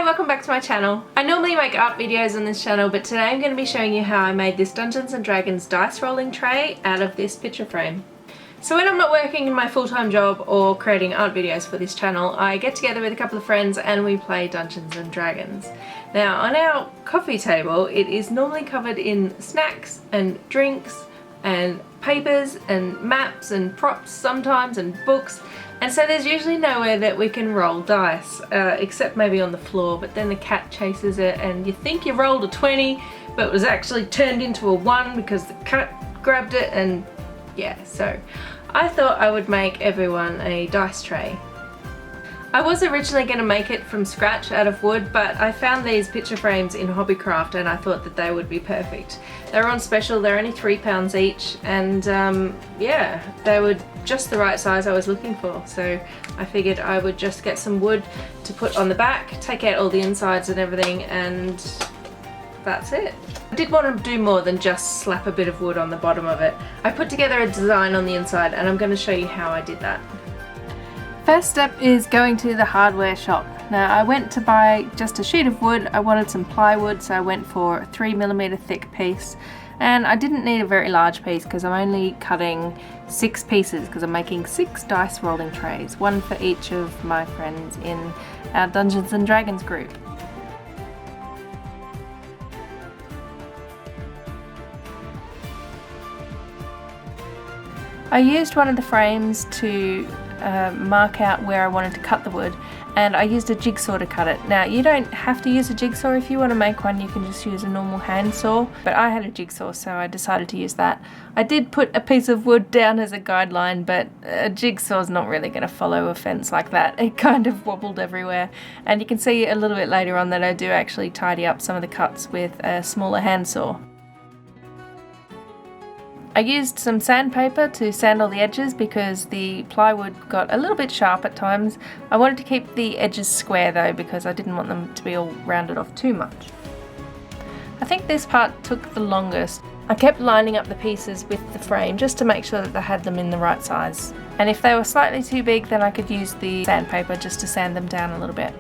welcome back to my channel. I normally make art videos on this channel, but today I'm going to be showing you how I made this Dungeons & Dragons dice rolling tray out of this picture frame. So when I'm not working in my full-time job or creating art videos for this channel, I get together with a couple of friends and we play Dungeons & Dragons. Now on our coffee table it is normally covered in snacks and drinks and papers and maps and props sometimes and books, and so there's usually nowhere that we can roll dice except maybe on the floor, but then the cat chases it and you think you rolled a 20 but it was actually turned into a 1 because the cat grabbed it, and yeah, so I thought I would make everyone a dice tray. I was originally going to make it from scratch out of wood, but I found these picture frames in Hobbycraft and I thought that they would be perfect. They were on special, they're only £3 each, and yeah, they were just the right size I was looking for. So I figured I would just get some wood to put on the back, take out all the insides and everything, and that's it. I did want to do more than just slap a bit of wood on the bottom of it. I put together a design on the inside and I'm going to show you how I did that. First step is going to the hardware shop. Now I went to buy just a sheet of wood. I wanted some plywood, so I went for a 3mm thick piece, and I didn't need a very large piece because I'm only cutting 6 pieces because I'm making 6 dice rolling trays, one for each of my friends in our Dungeons & Dragons group. I used one of the frames to mark out where I wanted to cut the wood, and I used a jigsaw to cut it. Now you don't have to use a jigsaw if you want to make one, you can just use a normal handsaw, but I had a jigsaw so I decided to use that. I did put a piece of wood down as a guideline, but a jigsaw's not really going to follow a fence like that. It kind of wobbled everywhere, and you can see a little bit later on that I do actually tidy up some of the cuts with a smaller handsaw. I used some sandpaper to sand all the edges because the plywood got a little bit sharp at times. I wanted to keep the edges square though because I didn't want them to be all rounded off too much. I think this part took the longest. I kept lining up the pieces with the frame just to make sure that I had them in the right size. And if they were slightly too big, then I could use the sandpaper just to sand them down a little bit.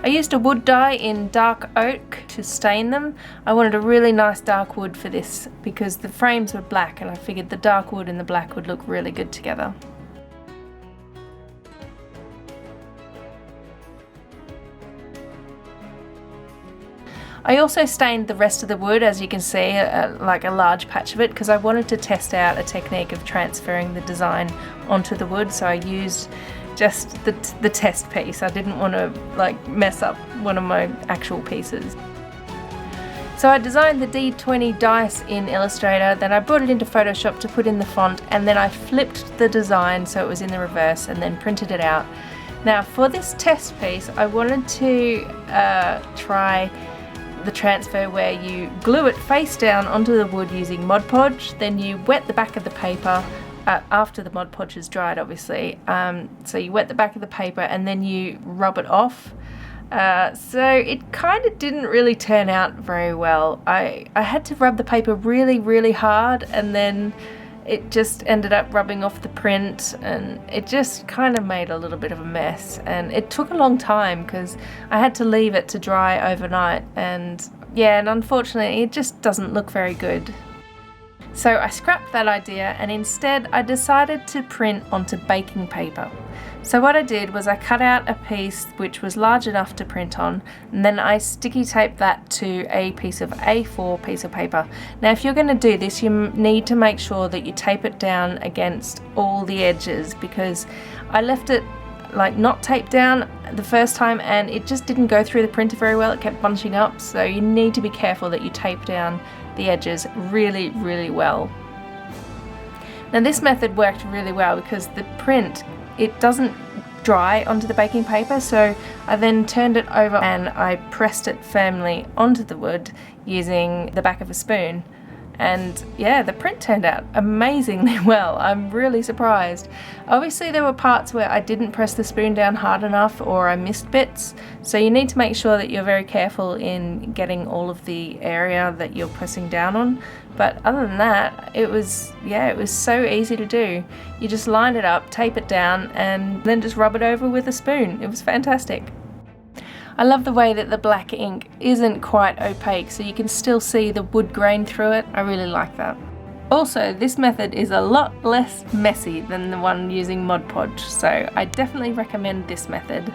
I used a wood dye in dark oak to stain them. I wanted a really nice dark wood for this because the frames were black and I figured the dark wood and the black would look really good together. I also stained the rest of the wood, as you can see, like a large patch of it, because I wanted to test out a technique of transferring the design onto the wood, so I used just the test piece. I didn't want to like mess up one of my actual pieces. So I designed the D20 dice in Illustrator, then I brought it into Photoshop to put in the font, and then I flipped the design so it was in the reverse and then printed it out. Now for this test piece I wanted to try the transfer where you glue it face down onto the wood using Mod Podge, then you wet the back of the paper after the Mod Podge is dried, obviously. So you wet the back of the paper and then you rub it off. So it kind of didn't really turn out very well. I had to rub the paper really hard, and then it just ended up rubbing off the print, and it just kind of made a little bit of a mess, and it took a long time because I had to leave it to dry overnight, and yeah, and unfortunately it just doesn't look very good. So I scrapped that idea and instead I decided to print onto baking paper. So what I did was I cut out a piece which was large enough to print on, and then I sticky taped that to a piece of A4 piece of paper. Now if you're going to do this, you need to make sure that you tape it down against all the edges, because I left it like not taped down the first time and it just didn't go through the printer very well. It kept bunching up, so you need to be careful that you tape down the edges really well. Now this method worked really well because the print, it doesn't dry onto the baking paper, so I then turned it over and I pressed it firmly onto the wood using the back of a spoon. And yeah, the print turned out amazingly well. I'm really surprised. Obviously there were parts where I didn't press the spoon down hard enough or I missed bits, so you need to make sure that you're very careful in getting all of the area that you're pressing down on. But other than that, it was so easy to do. You just line it up, tape it down, and then just rub it over with a spoon. It was fantastic. I love the way that the black ink isn't quite opaque, so you can still see the wood grain through it. I really like that. Also, this method is a lot less messy than the one using Mod Podge, so I definitely recommend this method.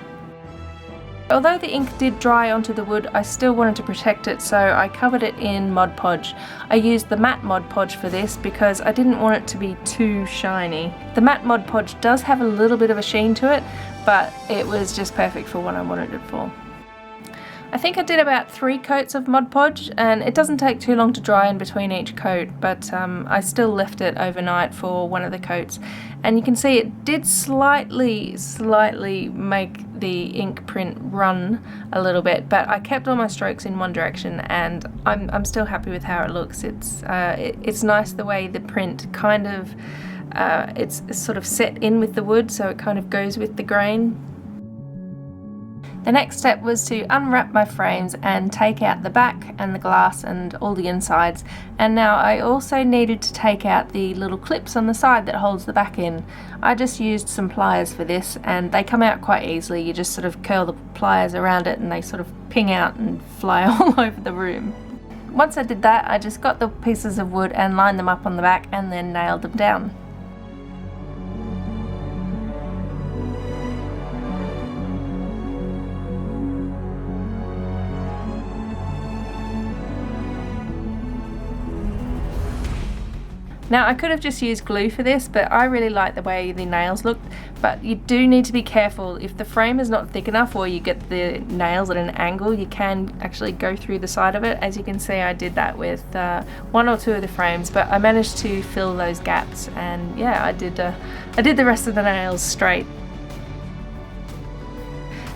Although the ink did dry onto the wood, I still wanted to protect it, so I covered it in Mod Podge. I used the matte Mod Podge for this because I didn't want it to be too shiny. The matte Mod Podge does have a little bit of a sheen to it, but it was just perfect for what I wanted it for. I think I did about 3 coats of Mod Podge, and it doesn't take too long to dry in between each coat, but I still left it overnight for one of the coats, and you can see it did slightly make the ink print run a little bit, but I kept all my strokes in one direction, and I'm still happy with how it looks. It's nice the way the print kind of it's sort of set in with the wood, so it kind of goes with the grain. The next step was to unwrap my frames and take out the back and the glass and all the insides, and now I also needed to take out the little clips on the side that holds the back in. I just used some pliers for this, and they come out quite easily. You just sort of curl the pliers around it and they sort of ping out and fly all over the room. Once I did that, I just got the pieces of wood and lined them up on the back and then nailed them down. Now I could have just used glue for this, but I really like the way the nails looked, but you do need to be careful. If the frame is not thick enough or you get the nails at an angle, you can actually go through the side of it. As you can see, I did that with 1 or 2 of the frames, but I managed to fill those gaps, and yeah, I did the rest of the nails straight.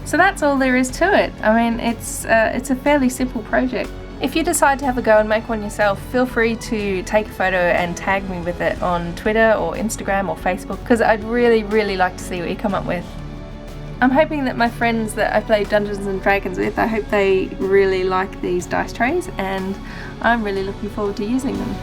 So that's all there is to it. I mean, it's a fairly simple project. If you decide to have a go and make one yourself, feel free to take a photo and tag me with it on Twitter or Instagram or Facebook, because I'd really like to see what you come up with. I'm hoping that my friends that I play Dungeons and Dragons with, I hope they really like these dice trays, and I'm really looking forward to using them.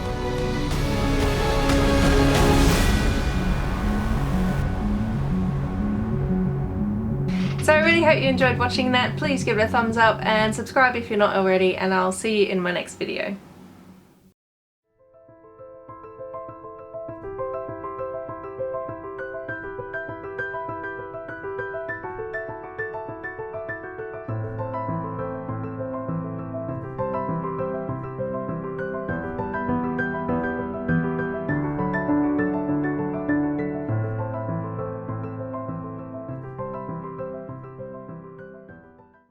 So I really hope you enjoyed watching that. Please give it a thumbs up and subscribe if you're not already, and I'll see you in my next video.